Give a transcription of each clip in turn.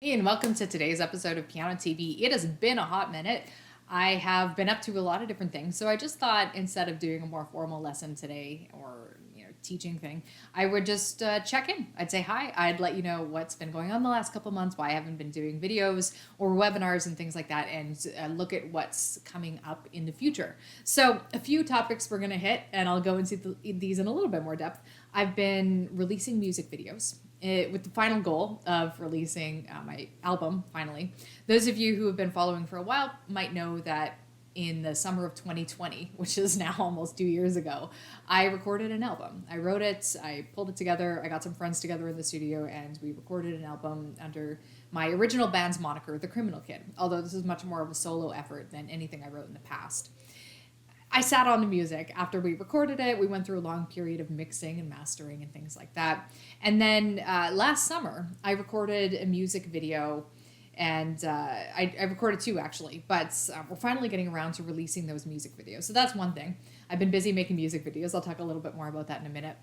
Hey, and welcome to today's episode of Piano TV. It has been a hot minute. I have been up to a lot of different things, so I just thought instead of doing a more formal lesson today or teaching thing, I would just check in. I'd say hi. I'd let you know what's been going on the last couple months, why I haven't been doing videos or webinars and things like that, and look at what's coming up in the future. So a few topics we're gonna hit, and I'll go into these in a little bit more depth. I've been releasing music videos with the final goal of releasing my album finally. Those of you who have been following for a while might know that in the summer of 2020, which is now almost 2 years ago, I recorded an album. I wrote it, I pulled it together, I got some friends together in the studio, and we recorded an album under my original band's moniker, The Criminal Kid, although this is much more of a solo effort than anything I wrote in the past. I sat on the music after we recorded it. We went through a long period of mixing and mastering and things like that. And then last summer, I recorded a music video, and I recorded two actually, but we're finally getting around to releasing those music videos. So that's one thing. I've been busy making music videos. I'll talk a little bit more about that in a minute.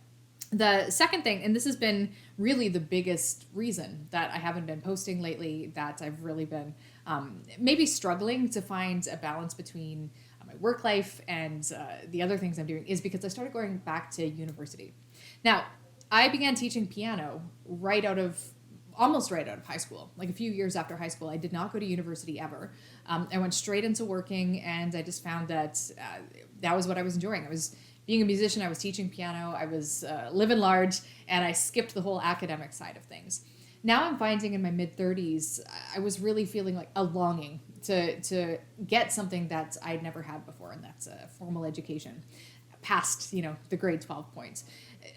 The second thing, and this has been really the biggest reason that I haven't been posting lately, that I've really been maybe struggling to find a balance between my work life and the other things I'm doing, is because I started going back to university. Now, I began teaching piano almost right out of high school, like a few years after high school. I did not go to university ever. I went straight into working, and I just found that that was what I was enjoying. I was being a musician, I was teaching piano, I was living large, and I skipped the whole academic side of things. Now I'm finding in my mid-30s, I was really feeling like a longing to get something that I'd never had before, and that's a formal education past, the grade 12 points.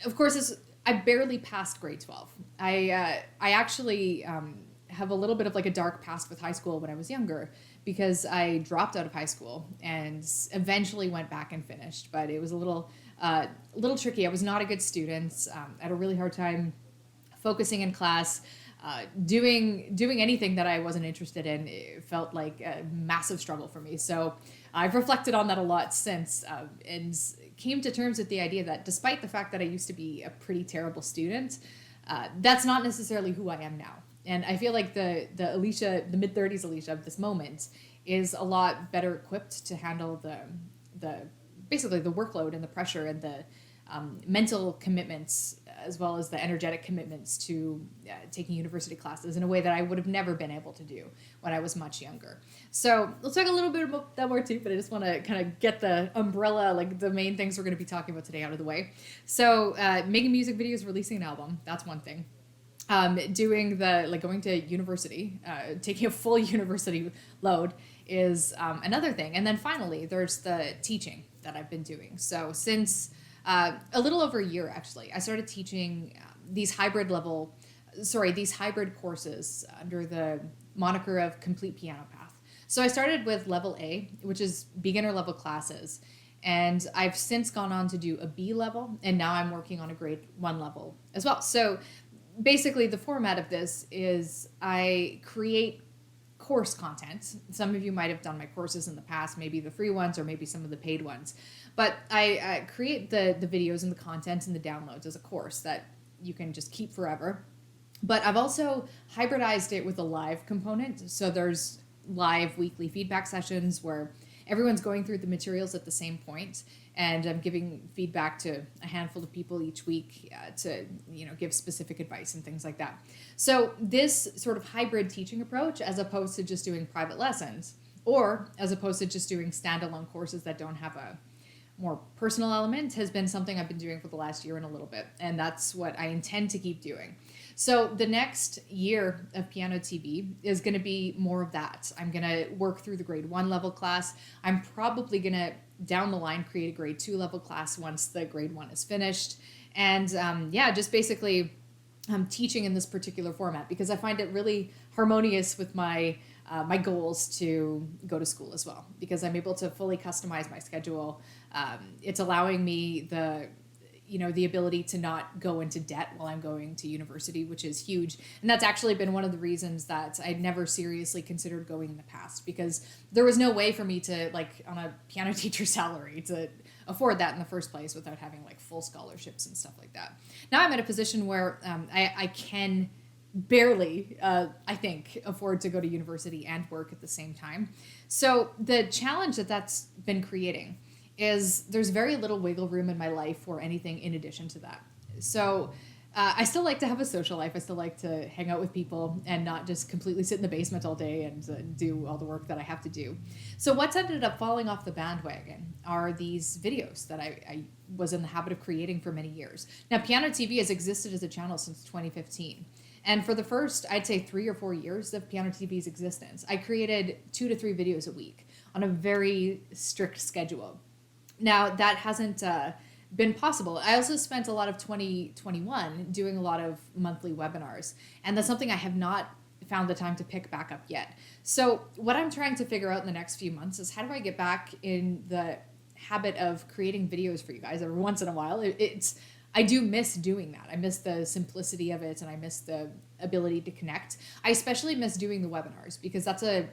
Of course, I barely passed grade 12. I actually have a little bit of like a dark past with high school when I was younger, because I dropped out of high school and eventually went back and finished, but it was a little tricky. I was not a good student. I had a really hard time focusing in class. Doing anything that I wasn't interested in, it felt like a massive struggle for me. So I've reflected on that a lot since, and came to terms with the idea that despite the fact that I used to be a pretty terrible student, that's not necessarily who I am now. And I feel like the Allysia, the mid-30s Allysia of this moment, is a lot better equipped to handle the basically the workload and the pressure and the mental commitments, as well as the energetic commitments to taking university classes in a way that I would have never been able to do when I was much younger. So let's talk a little bit about that more too, but I just want to kind of get the umbrella, like the main things we're going to be talking about today, out of the way. So making music videos, releasing an album, that's one thing. Doing going to university, taking a full university load is another thing. And then finally, there's the teaching that I've been doing. So since a little over a year, actually, I started teaching these hybrid courses under the moniker of Complete Piano Path. So I started with level A, which is beginner level classes, and I've since gone on to do a B level, and now I'm working on a grade 1 level as well. So basically, the format of this is I create course content. Some of you might have done my courses in the past, maybe the free ones or maybe some of the paid ones. But I create the videos and the content and the downloads as a course that you can just keep forever. But I've also hybridized it with a live component. So there's live weekly feedback sessions where everyone's going through the materials at the same point, and I'm giving feedback to a handful of people each week to give specific advice and things like that. So this sort of hybrid teaching approach, as opposed to just doing private lessons, or as opposed to just doing standalone courses that don't have a more personal element, has been something I've been doing for the last year and a little bit, and that's what I intend to keep doing. So the next year of Piano TV is going to be more of that. I'm going to work through the grade 1 level class. I'm probably going to, down the line, create a grade 2 level class once the grade 1 is finished. And just basically teaching in this particular format, because I find it really harmonious with my goals to go to school as well, because I'm able to fully customize my schedule. It's allowing me the ability to not go into debt while I'm going to university, which is huge. And that's actually been one of the reasons that I'd never seriously considered going in the past, because there was no way for me to, on a piano teacher salary, to afford that in the first place without having full scholarships and stuff like that. Now I'm in a position where I can barely, I think, afford to go to university and work at the same time. So the challenge that that's been creating is there's very little wiggle room in my life for anything in addition to that. So I still like to have a social life. I still like to hang out with people and not just completely sit in the basement all day and do all the work that I have to do. So what's ended up falling off the bandwagon are these videos that I was in the habit of creating for many years. Now, Piano TV has existed as a channel since 2015. And for the first, I'd say 3 or 4 years of Piano TV's existence, I created 2 to 3 videos a week on a very strict schedule. Now, that hasn't been possible. I also spent a lot of 2021 doing a lot of monthly webinars, and that's something I have not found the time to pick back up yet. So, what I'm trying to figure out in the next few months is how do I get back in the habit of creating videos for you guys every once in a while. I do miss doing that. I miss the simplicity of it, and I miss the ability to connect. I especially miss doing the webinars because that's a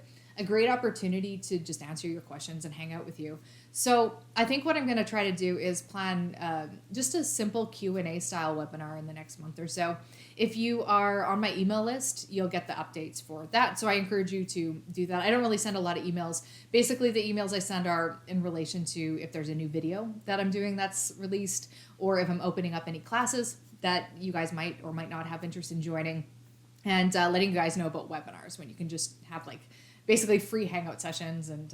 great opportunity to just answer your questions and hang out with you. So I think what I'm going to try to do is plan just a simple Q&A style webinar in the next month or so. If you are on my email list, you'll get the updates for that. So I encourage you to do that. I don't really send a lot of emails. Basically, the emails I send are in relation to if there's a new video that I'm doing that's released, or if I'm opening up any classes that you guys might or might not have interest in joining, and letting you guys know about webinars when you can just have like basically free hangout sessions and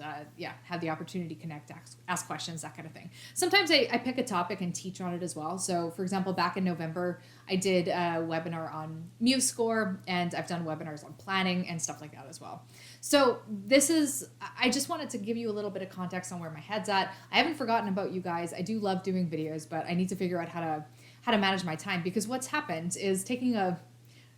have the opportunity to connect, ask questions, that kind of thing. Sometimes I pick a topic and teach on it as well. So for example, back in November, I did a webinar on MuseScore, and I've done webinars on planning and stuff like that as well. So I just wanted to give you a little bit of context on where my head's at. I haven't forgotten about you guys. I do love doing videos, but I need to figure out how to manage my time, because what's happened is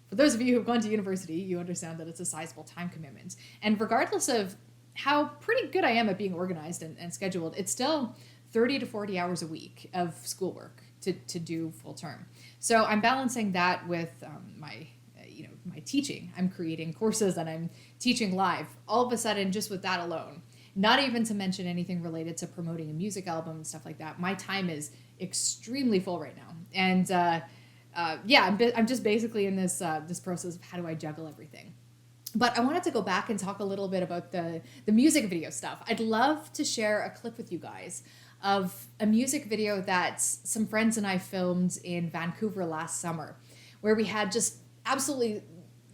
for those of you who've gone to university, you understand that it's a sizable time commitment. And regardless of how pretty good I am at being organized and scheduled, it's still 30 to 40 hours a week of schoolwork to do full term. So I'm balancing that with my teaching. I'm creating courses and I'm teaching live. All of a sudden, just with that alone, not even to mention anything related to promoting a music album and stuff like that, my time is extremely full right now. And I'm just basically in this process of how do I juggle everything. But I wanted to go back and talk a little bit about the music video stuff. I'd love to share a clip with you guys of a music video that some friends and I filmed in Vancouver last summer, where we had just absolutely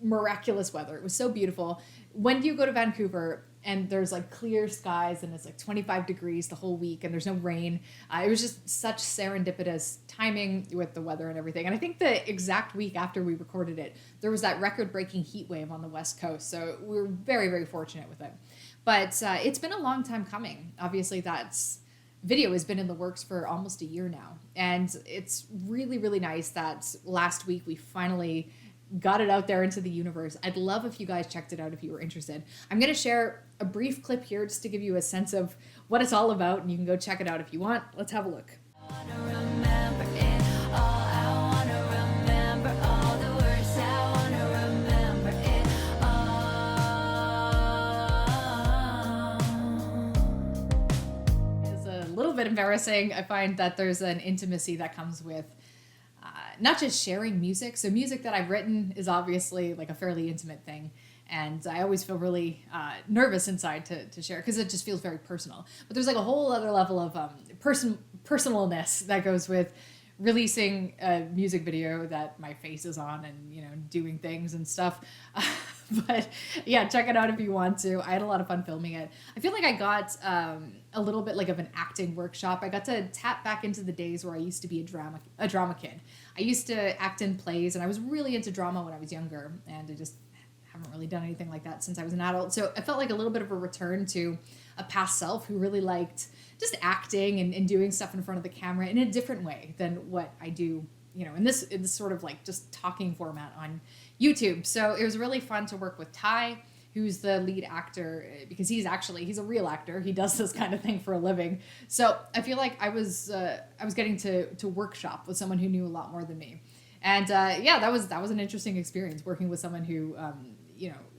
miraculous weather. It was so beautiful. When you go to Vancouver and there's like clear skies and it's like 25 degrees the whole week and there's no rain, it was just such serendipitous timing with the weather and everything. And I think the exact week after we recorded it, there was that record-breaking heat wave on the West Coast. So we were very, very fortunate with it. But it's been a long time coming. Obviously, that's video has been in the works for almost a year now. And it's really, really nice that last week we finally got it out there into the universe. I'd love if you guys checked it out if you were interested. I'm going to share a brief clip here just to give you a sense of what it's all about, and you can go check it out if you want. Let's have a look. It's a little bit embarrassing. I find that there's an intimacy that comes with not just sharing music. So music that I've written is obviously like a fairly intimate thing. And I always feel really nervous inside to share because it just feels very personal. But there's like a whole other level of personalness that goes with releasing a music video that my face is on and, doing things and stuff. But yeah, check it out if you want to. I had a lot of fun filming it. I feel like I got a little bit like of an acting workshop. I got to tap back into the days where I used to be a drama kid. I used to act in plays, and I was really into drama when I was younger, and I just haven't really done anything like that since I was an adult. So I felt like a little bit of a return to a past self who really liked just acting and doing stuff in front of the camera in a different way than what I do, in this sort of like just talking format on YouTube. So it was really fun to work with Ty, who's the lead actor, because he's a real actor. He does this kind of thing for a living. So I feel like I was getting to workshop with someone who knew a lot more than me. And that was an interesting experience working with someone who,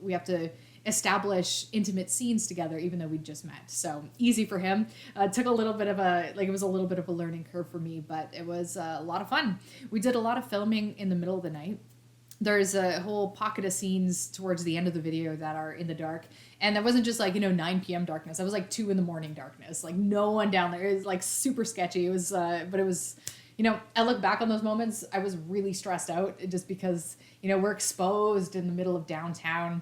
we have to establish intimate scenes together, even though we just met. So easy for him. Took a little bit of it was a little bit of a learning curve for me, but it was a lot of fun. We did a lot of filming in the middle of the night. there's a whole pocket of scenes towards the end of the video that are in the dark. And that wasn't just like, 9 p.m. darkness. That was like 2 a.m. darkness. Like no one down there. It was like super sketchy. It was, but it was, I look back on those moments. I was really stressed out just because, we're exposed in the middle of downtown,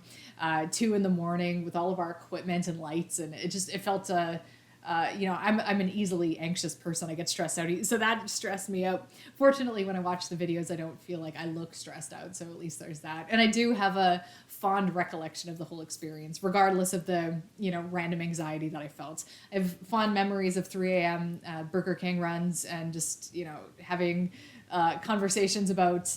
2 a.m. with all of our equipment and lights. And it felt, I'm an easily anxious person. I get stressed out. So that stressed me out. Fortunately, when I watch the videos, I don't feel like I look stressed out. So at least there's that. And I do have a fond recollection of the whole experience, regardless of the, random anxiety that I felt. I have fond memories of 3 a.m. Burger King runs and just, having conversations about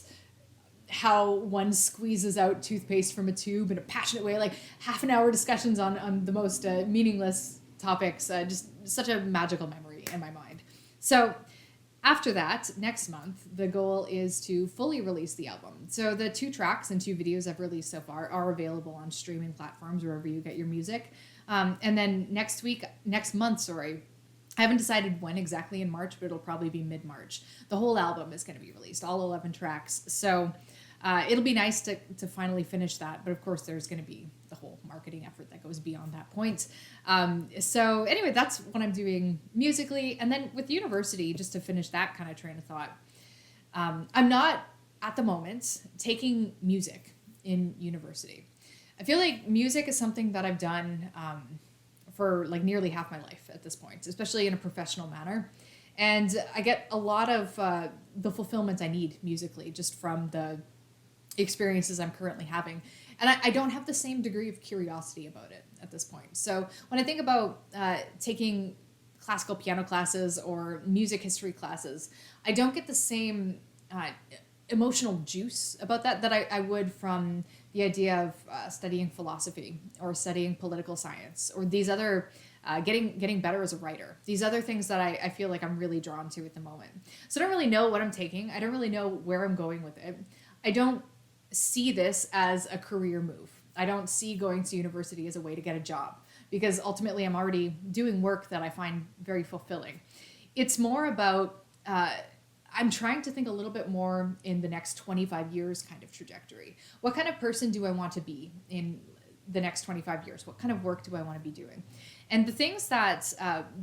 how one squeezes out toothpaste from a tube in a passionate way, like half an hour discussions on the most meaningless topics. Just such a magical memory in my mind. So after that, next month, the goal is to fully release the album. So the 2 tracks and 2 videos I've released so far are available on streaming platforms wherever you get your music. And then next month, I haven't decided when exactly in March, but it'll probably be mid-March. The whole album is going to be released, all 11 tracks. So it'll be nice to finally finish that. But of course, there's going to be the whole marketing effort that goes beyond that point. So anyway, that's what I'm doing musically. And then with university, just to finish that kind of train of thought, I'm not at the moment taking music in university. I feel like music is something that I've done for like nearly half my life at this point, especially in a professional manner. And I get a lot of the fulfillment I need musically just from the experiences I'm currently having. And I don't have the same degree of curiosity about it at this point. So when I think about taking classical piano classes or music history classes, I don't get the same emotional juice about that I would from the idea of studying philosophy or studying political science or these other getting better as a writer. These other things that I feel like I'm really drawn to at the moment. So I don't really know what I'm taking. I don't really know where I'm going with it. I don't see this as a career move. I don't see going to university as a way to get a job because ultimately I'm already doing work that I find very fulfilling. It's more about I'm trying to think a little bit more in the next 25 years kind of trajectory. What kind of person do I want to be in the next 25 years? What kind of work do I want to be doing? And the things that,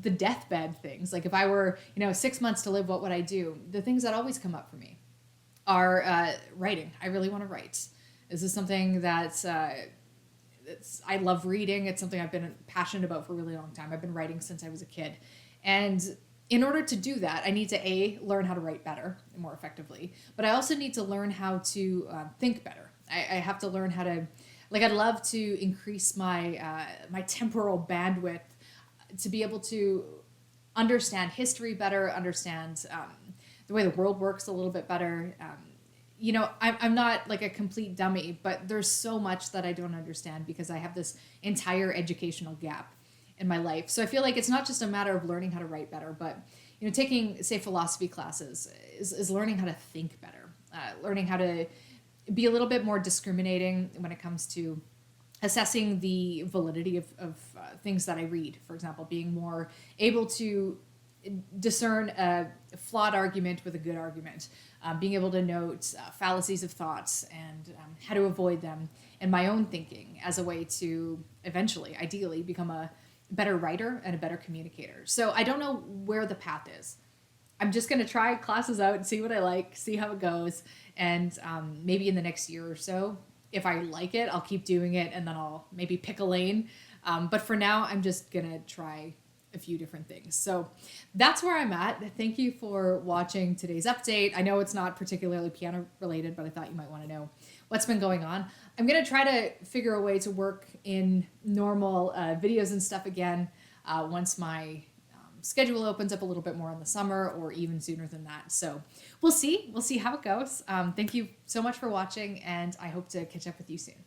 the deathbed things, like if I were, 6 months to live, what would I do? The things that always come up for me are writing. I really want to write. This is something that I love reading. It's something I've been passionate about for a really long time. I've been writing since I was a kid. And in order to do that, I need to learn how to write better and more effectively. But I also need to learn how to think better. I have to learn how to, I'd love to increase my my temporal bandwidth to be able to understand history better, understand the way the world works a little bit better. I'm not like a complete dummy, but there's so much that I don't understand because I have this entire educational gap in my life. So I feel like it's not just a matter of learning how to write better, but taking, say, philosophy classes is learning how to think better, learning how to be a little bit more discriminating when it comes to assessing the validity of things that I read. For example, being more able to discern a flawed argument with a good argument, being able to note fallacies of thoughts and how to avoid them in my own thinking as a way to eventually, ideally, become a better writer and a better communicator. So I don't know where the path is. I'm just going to try classes out and see what I like, see how it goes. And maybe in the next year or so, if I like it, I'll keep doing it and then I'll maybe pick a lane. But for now, I'm just going to try a few different things. So that's where I'm at. Thank you for watching today's update. I know it's not particularly piano related, but I thought you might want to know what's been going on. I'm going to try to figure a way to work in normal videos and stuff again once my schedule opens up a little bit more in the summer or even sooner than that. So we'll see how it goes. Thank you so much for watching and I hope to catch up with you soon.